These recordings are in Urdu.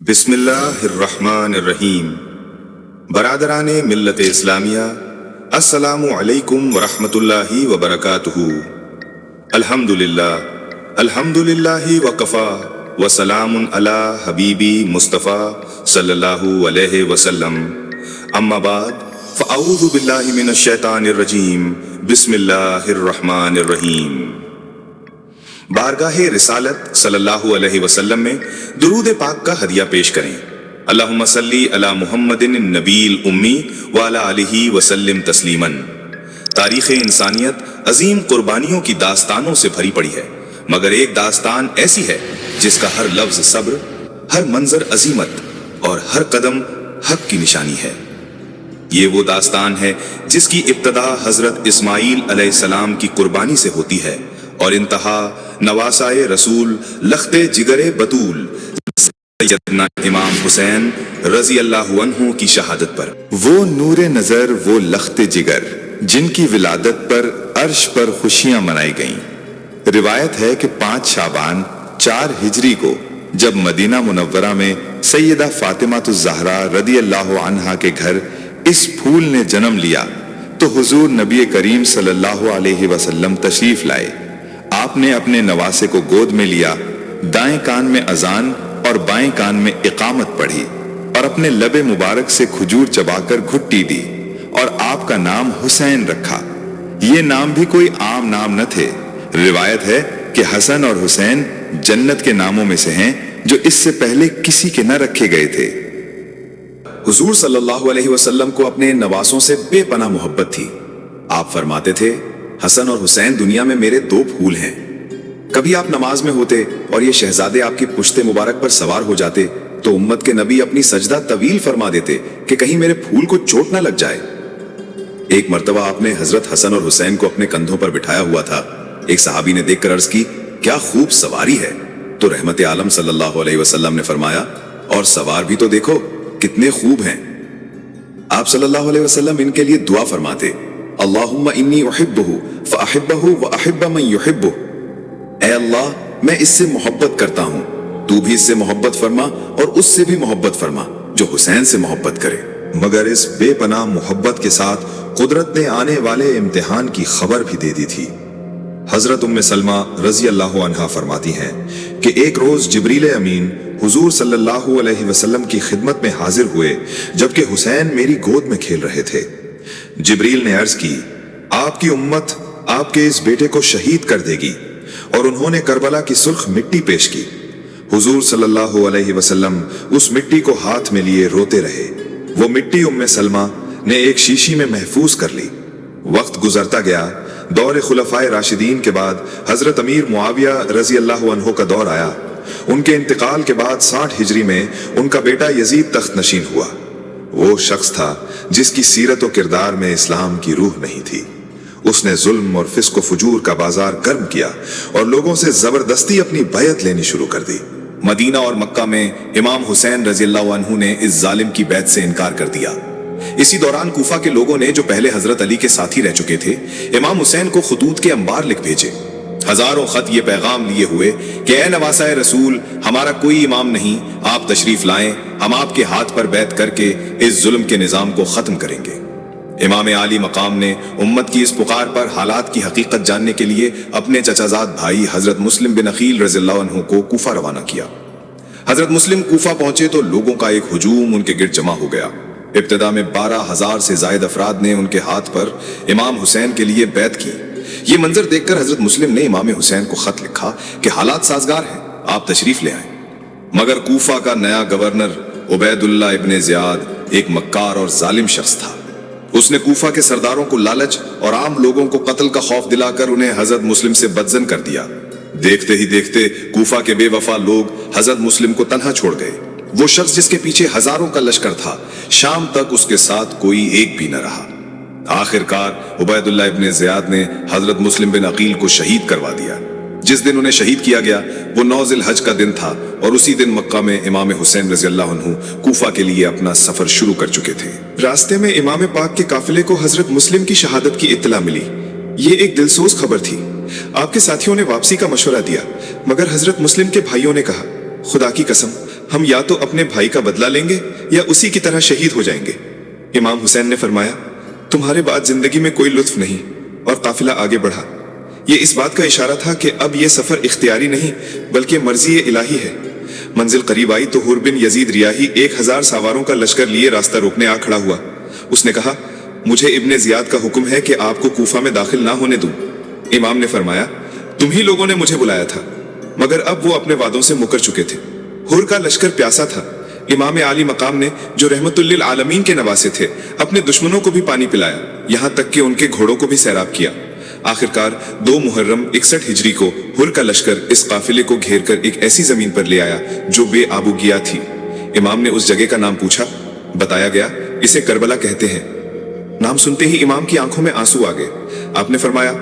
بسم اللہ الرحمن الرحیم۔ برادران ملت اسلامیہ، السلام علیکم ورحمۃ اللہ وبرکاتہ۔ الحمدللہ وکفا وسلام علی حبیبی مصطفیٰ صلی اللہ علیہ وسلم، اما بعد فاعوذ باللہ من الشیطان الرجیم، بسم اللہ الرحمن الرحیم۔ بارگاہ رسالت صلی اللہ علیہ وسلم میں درود پاک کا ہدیہ پیش کریں۔ اللہم صلی علی محمد النبی الامی وعلی آلہ وسلم تسلیما۔ تاریخ انسانیت عظیم قربانیوں کی داستانوں سے بھری پڑی ہے، مگر ایک داستان ایسی ہے جس کا ہر لفظ صبر، ہر منظر عظیمت اور ہر قدم حق کی نشانی ہے۔ یہ وہ داستان ہے جس کی ابتدا حضرت اسماعیل علیہ السلام کی قربانی سے ہوتی ہے اور انتہا نواسائے رسول لخت جگر بطول سیدنا امام حسین رضی اللہ عنہ کی شہادت پر۔ وہ نور نظر، وہ لخت جگر جن کی ولادت پر عرش پر خوشیاں منائی گئیں۔ روایت ہے کہ 5 شعبان 4 ہجری کو جب مدینہ منورہ میں سیدہ فاطمہ الزہرا رضی اللہ عنہا کے گھر اس پھول نے جنم لیا تو حضور نبی کریم صلی اللہ علیہ وسلم تشریف لائے۔ آپ نے اپنے نواسے کو گود میں لیا، دائیں کان میں اذان اور بائیں کان میں اقامت پڑھی اور اپنے لب مبارک سے کھجور چبا کر گھٹی دی اور آپ کا نام حسین رکھا۔ یہ نام بھی کوئی عام نام نہ تھے۔ روایت ہے کہ حسن اور حسین جنت کے ناموں میں سے ہیں جو اس سے پہلے کسی کے نہ رکھے گئے تھے۔ حضور صلی اللہ علیہ وسلم کو اپنے نواسوں سے بے پناہ محبت تھی۔ آپ فرماتے تھے، حسن اور حسین دنیا میں میرے 2 پھول ہیں۔ کبھی آپ نماز میں ہوتے اور یہ شہزادے آپ کی پشت مبارک پر سوار ہو جاتے تو امت کے نبی اپنی سجدہ طویل فرما دیتے کہ کہیں میرے پھول کو چوٹ نہ لگ جائے۔ ایک مرتبہ آپ نے حضرت حسن اور حسین کو اپنے کندھوں پر بٹھایا ہوا تھا۔ ایک صحابی نے دیکھ کر عرض کی، کیا خوب سواری ہے؟ تو رحمت عالم صلی اللہ علیہ وسلم نے فرمایا، اور سوار بھی تو دیکھو کتنے خوب ہیں۔ آپ صلی اللہ علیہ وسلم ان کے لیے دعا فرماتے، اللہم انی احبہ فاحبہ واحب من یحبہ۔ اے اللہ، میں اس سے محبت کرتا ہوں، تو بھی اس سے محبت فرما اور اس سے بھی محبت فرما جو حسین سے محبت کرے۔ مگر اس بے پناہ محبت کے ساتھ قدرت نے آنے والے امتحان کی خبر بھی دے دی تھی۔ حضرت ام سلمہ رضی اللہ عنہا فرماتی ہیں کہ ایک روز جبریل امین حضور صلی اللہ علیہ وسلم کی خدمت میں حاضر ہوئے جبکہ حسین میری گود میں کھیل رہے تھے۔ جبریل نے عرض کی، آپ کی امت آپ کے اس بیٹے کو شہید کر دے گی، اور انہوں نے کربلا کی سرخ مٹی پیش کی۔ حضور صلی اللہ علیہ وسلم اس مٹی کو ہاتھ میں لیے روتے رہے۔ وہ مٹی ام سلمہ نے ایک شیشی میں محفوظ کر لی۔ وقت گزرتا گیا۔ دور خلفائے راشدین کے بعد حضرت امیر معاویہ رضی اللہ عنہ کا دور آیا۔ ان کے انتقال کے بعد 60 ہجری میں ان کا بیٹا یزید تخت نشین ہوا۔ وہ شخص تھا جس کی سیرت و کردار میں اسلام کی روح نہیں تھی۔ اس نے ظلم اور فسق و فجور کا بازار گرم کیا اور لوگوں سے زبردستی اپنی بیعت لینی شروع کر دی۔ مدینہ اور مکہ میں امام حسین رضی اللہ عنہ نے اس ظالم کی بیعت سے انکار کر دیا۔ اسی دوران کوفہ کے لوگوں نے، جو پہلے حضرت علی کے ساتھی رہ چکے تھے، امام حسین کو خطوط کے انبار لکھ بھیجے۔ ہزاروں خط یہ پیغام لیے ہوئے کہ اے نواسائے رسول، ہمارا کوئی امام نہیں، آپ تشریف لائیں، ہم آپ کے ہاتھ پر بیعت کر کے اس ظلم کے نظام کو ختم کریں گے۔ امام عالی مقام نے امت کی اس پکار پر حالات کی حقیقت جاننے کے لیے اپنے چچازاد بھائی حضرت مسلم بن عقیل رضی اللہ عنہ کو کوفہ روانہ کیا۔ حضرت مسلم کوفہ پہنچے تو لوگوں کا ایک ہجوم ان کے گرد جمع ہو گیا۔ ابتدا میں 12,000 سے زائد افراد نے ان کے ہاتھ پر امام حسین کے لیے بیعت کی۔ یہ منظر دیکھ کر حضرت مسلم نے امام حسین کو خط لکھا کہ حالات سازگار ہیں، آپ تشریف لے آئیں۔ مگر کوفہ کا نیا گورنر عبید اللہ ابن زیاد ایک مکار اور ظالم شخص تھا۔ اس نے کوفہ کے سرداروں کو لالچ اور عام لوگوں کو قتل کا خوف دلا کر انہیں حضرت مسلم سے بدظن کر دیا۔ دیکھتے ہی دیکھتے کوفہ کے بے وفا لوگ حضرت مسلم کو تنہا چھوڑ گئے۔ وہ شخص جس کے پیچھے ہزاروں کا لشکر تھا، شام تک اس کے ساتھ کوئی ایک بھی نہ رہا۔ آخر کار عبید اللہ ابن زیاد نے حضرت مسلم بن عقیل کو شہید کروا دیا۔ جس دن انہیں شہید کیا گیا وہ 9 ذی الحج کا دن تھا، اور اسی دن مکہ میں امام حسین رضی اللہ عنہ کوفہ کے لیے اپنا سفر شروع کر چکے تھے۔ راستے میں امام پاک کے قافلے کو حضرت مسلم کی شہادت کی اطلاع ملی۔ یہ ایک دلسوز خبر تھی۔ آپ کے ساتھیوں نے واپسی کا مشورہ دیا، مگر حضرت مسلم کے بھائیوں نے کہا، خدا کی قسم، ہم یا تو اپنے بھائی کا بدلہ لیں گے یا اسی کی طرح شہید ہو جائیں گے۔ امام حسین نے فرمایا، تمہارے بعد زندگی میں کوئی لطف نہیں، اور قافلہ آگے بڑھا۔ یہ اس بات کا اشارہ تھا کہ اب یہ سفر اختیاری نہیں بلکہ مرضی الہی ہے۔ منزل قریب آئی تو حر بن یزید ریاحی 1000 سواروں کا لشکر لیے راستہ روکنے آ کھڑا ہوا۔ اس نے کہا، مجھے ابن زیاد کا حکم ہے کہ آپ کو کوفہ میں داخل نہ ہونے دوں۔ امام نے فرمایا، تم ہی لوگوں نے مجھے بلایا تھا، مگر اب وہ اپنے وعدوں سے مکر چکے تھے۔ حر کا لشکر پیاسا تھا۔ امام عالی مقام نے، جو رحمت للعالمین کے نواسے تھے، اپنے دشمنوں کو بھی پانی پلایا، یہاں تک کہ ان کے گھوڑوں کو بھی سیراب کیا۔ آخرکار 2 محرم 61 ہجری کو حر کا لشکر اس قافلے کو گھیر کر ایک ایسی زمین پر لے آیا جو بے آبو گیا تھی۔ امام نے اس جگہ کا نام پوچھا، بتایا گیا اسے کربلا کہتے ہیں۔ نام سنتے ہی امام کی آنکھوں میں آنسو آ گئے۔ آپ نے فرمایا،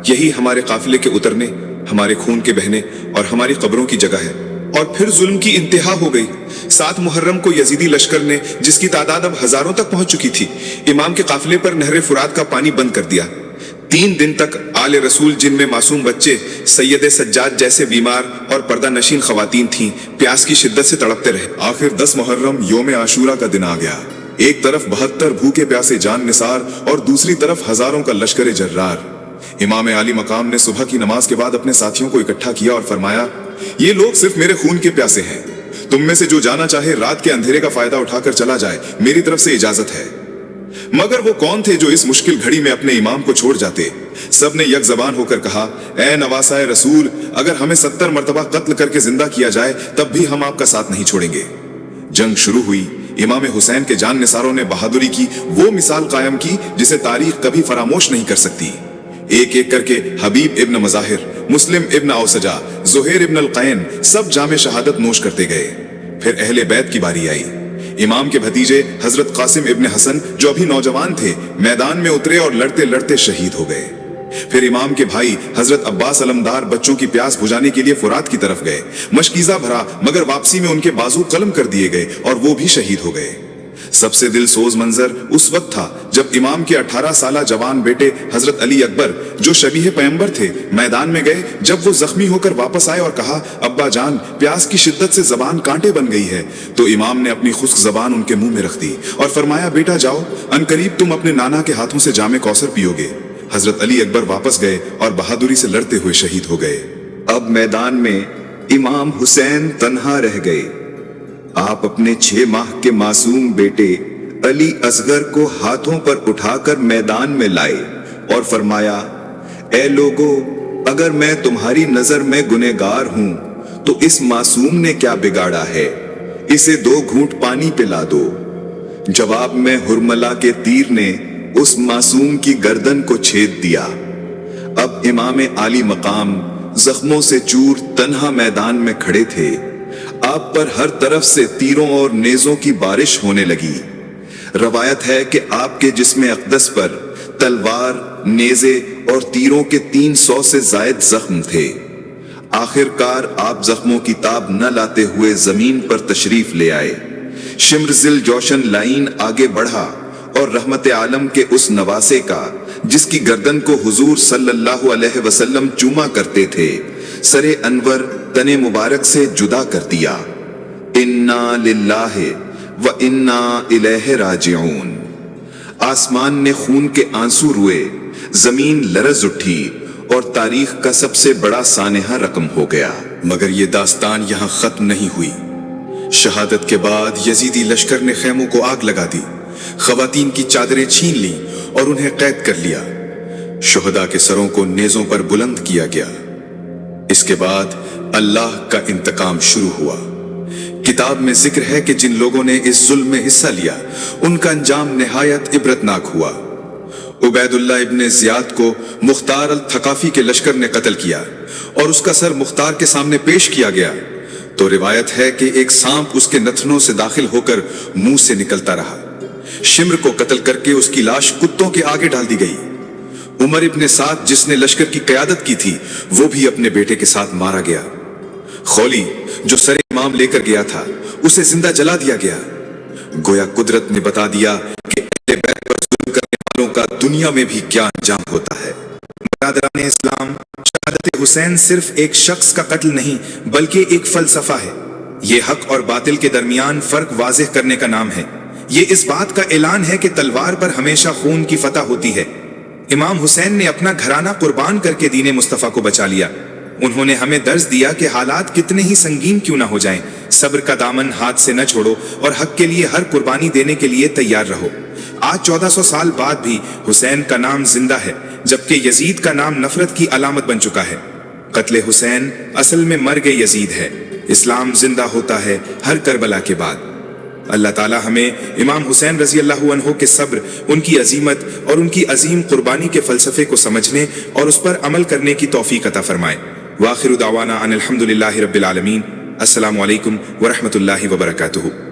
یہی ہمارے قافلے کے اترنے، ہمارے خون کے بہنے اور ہماری قبروں کی جگہ ہے۔ اور پھر ظلم کی انتہا ہو گئی۔ 7 محرم کو یزیدی لشکر نے، جس کی تعداد اب ہزاروں تک پہنچ چکی تھی، امام کے قافلے پر نہر فرات کا پانی بند کر دیا۔ 3 دن تک آل رسول، جن میں معصوم بچے، سید سجاد جیسے بیمار اور پردہ نشین خواتین تھیں، پیاس کی شدت سے تڑپتے رہے۔ آخر 10 محرم یوم عاشورہ کا دن آ گیا۔ ایک طرف 72 بھوکے پیاسے جان نثار اور دوسری طرف ہزاروں کا لشکر جرار۔ امام عالی مقام نے صبح کی نماز کے بعد اپنے ساتھیوں کو اکٹھا کیا اور فرمایا، یہ لوگ صرف میرے خون کے پیاسے ہیں، تم میں سے جو جانا چاہے رات کے اندھیرے کا فائدہ اٹھا کر چلا جائے، میری طرف سے اجازت ہے۔ مگر وہ کون تھے جو اس مشکل گھڑی میں اپنے امام کو چھوڑ جاتے؟ سب نے یک زبان ہو کر کہا، اے نواسہ رسول، اگر ہمیں 70 مرتبہ قتل کر کے زندہ کیا جائے تب بھی ہم آپ کا ساتھ نہیں چھوڑیں گے۔ جنگ شروع ہوئی۔ امام حسین کے جان نثاروں نے بہادری کی وہ مثال قائم کی جسے تاریخ کبھی فراموش نہیں کر سکتی۔ ایک ایک کر کے حبیب ابن مظاہر، مسلم ابن اوسجا، زہیر ابن القین سب جام شہادت نوش کرتے گئے۔ پھر اہل بیت کی باری آئی۔ امام کے بھتیجے حضرت قاسم ابن حسن، جو ابھی نوجوان تھے، میدان میں اترے اور لڑتے لڑتے شہید ہو گئے۔ پھر امام کے بھائی حضرت عباس علمدار بچوں کی پیاس بجھانے کے لیے فرات کی طرف گئے۔ مشکیزہ بھرا، مگر واپسی میں ان کے بازو قلم کر دیے گئے اور وہ بھی شہید ہو گئے۔ سب سے دل سوز منظر اس وقت تھا جب امام کے 18 سالہ جوان بیٹے حضرت علی اکبر، جو شبیہ پیغمبر تھے، میدان میں گئے۔ جب وہ زخمی ہو کر واپس آئے اور کہا، ابا جان، پیاس کی شدت سے زبان کانٹے بن گئی ہے، تو امام نے اپنی خشک زبان ان کے منہ میں رکھ دی اور فرمایا، بیٹا جاؤ، عنقریب تم اپنے نانا کے ہاتھوں سے جام کوثر پیو گے۔ حضرت علی اکبر واپس گئے اور بہادری سے لڑتے ہوئے شہید ہو گئے۔ اب میدان میں امام حسین تنہا رہ گئے۔ آپ اپنے 6 ماہ کے معصوم بیٹے علی اصغر کو ہاتھوں پر اٹھا کر میدان میں لائے اور فرمایا، اے لوگو، اگر میں تمہاری نظر میں گنہگار ہوں تو اس معصوم نے کیا بگاڑا ہے؟ اسے 2 گھونٹ پانی پلا دو۔ جواب میں ہرملا کے تیر نے اس معصوم کی گردن کو چھید دیا۔ اب امام عالی مقام زخموں سے چور تنہا میدان میں کھڑے تھے۔ آپ پر ہر طرف سے تیروں اور نیزوں کی بارش ہونے لگی۔ روایت ہے کہ آپ کے جسم اقدس پر تلوار، نیزے اور تیروں کے 300 سے زائد زخم تھے۔ آخر کار آپ زخموں کی تاب نہ لاتے ہوئے زمین پر تشریف لے آئے۔ شمر ذل جوشن لائن آگے بڑھا اور رحمت عالم کے اس نواسے کا، جس کی گردن کو حضور صلی اللہ علیہ وسلم چوما کرتے تھے، سر انور تن مبارک سے جدا کر دیا۔ انا للہ و انا الیہ راجعون۔ آسمان نے خون کے آنسو روئے، زمین لرز اٹھی اور تاریخ کا سب سے بڑا سانحہ رقم ہو گیا۔ مگر یہ داستان یہاں ختم نہیں ہوئی۔ شہادت کے بعد یزیدی لشکر نے خیموں کو آگ لگا دی، خواتین کی چادریں چھین لیں اور انہیں قید کر لیا۔ شہداء کے سروں کو نیزوں پر بلند کیا گیا۔ اس کے بعد اللہ کا انتقام شروع ہوا۔ کتاب میں ذکر ہے کہ جن لوگوں نے اس ظلم میں حصہ لیا، ان کا انجام نہایت عبرتناک ہوا۔ عبید اللہ ابن زیاد کو مختار الثقافی کے لشکر نے قتل کیا اور اس کا سر مختار کے سامنے پیش کیا گیا تو روایت ہے کہ ایک سانپ اس کے نتنوں سے داخل ہو کر منہ سے نکلتا رہا۔ شمر کو قتل کر کے اس کی لاش کتوں کے آگے ڈال دی گئی۔ عمر ابن سعد، جس نے لشکر کی قیادت کی تھی، وہ بھی اپنے بیٹے کے ساتھ مارا گیا۔ خولی، جو سر امام لے کر گیا تھا، اسے زندہ جلا دیا گیا۔ گویا قدرت نے بتا دیا کہ اہل بیت پر ظلم کرنے والوں کا دنیا میں بھی کیا انجام ہوتا ہے۔ برادران اسلام، شہادت حسین صرف ایک شخص کا قتل نہیں بلکہ ایک فلسفہ ہے۔ یہ حق اور باطل کے درمیان فرق واضح کرنے کا نام ہے۔ یہ اس بات کا اعلان ہے کہ تلوار پر ہمیشہ خون کی فتح ہوتی ہے۔ امام حسین نے اپنا گھرانہ قربان کر کے دین مصطفیٰ کو بچا لیا۔ انہوں نے ہمیں درس دیا کہ حالات کتنے ہی سنگین کیوں نہ ہو جائیں، صبر کا دامن ہاتھ سے نہ چھوڑو اور حق کے لیے ہر قربانی دینے کے لیے تیار رہو۔ آج 1400 سال بعد بھی حسین کا نام زندہ ہے، جبکہ یزید کا نام نفرت کی علامت بن چکا ہے۔ قتل حسین اصل میں مرگ یزید ہے۔ اسلام زندہ ہوتا ہے ہر کربلا کے بعد۔ اللہ تعالی ہمیں امام حسین رضی اللہ عنہ کے صبر، ان کی عظیمت اور ان کی عظیم قربانی کے فلسفے کو سمجھنے اور اس پر عمل کرنے کی توفیق عطا فرمائے۔ وآخر دعوانا ان الحمد للہ رب العالمین۔ السلام علیکم ورحمۃ اللہ وبرکاتہ۔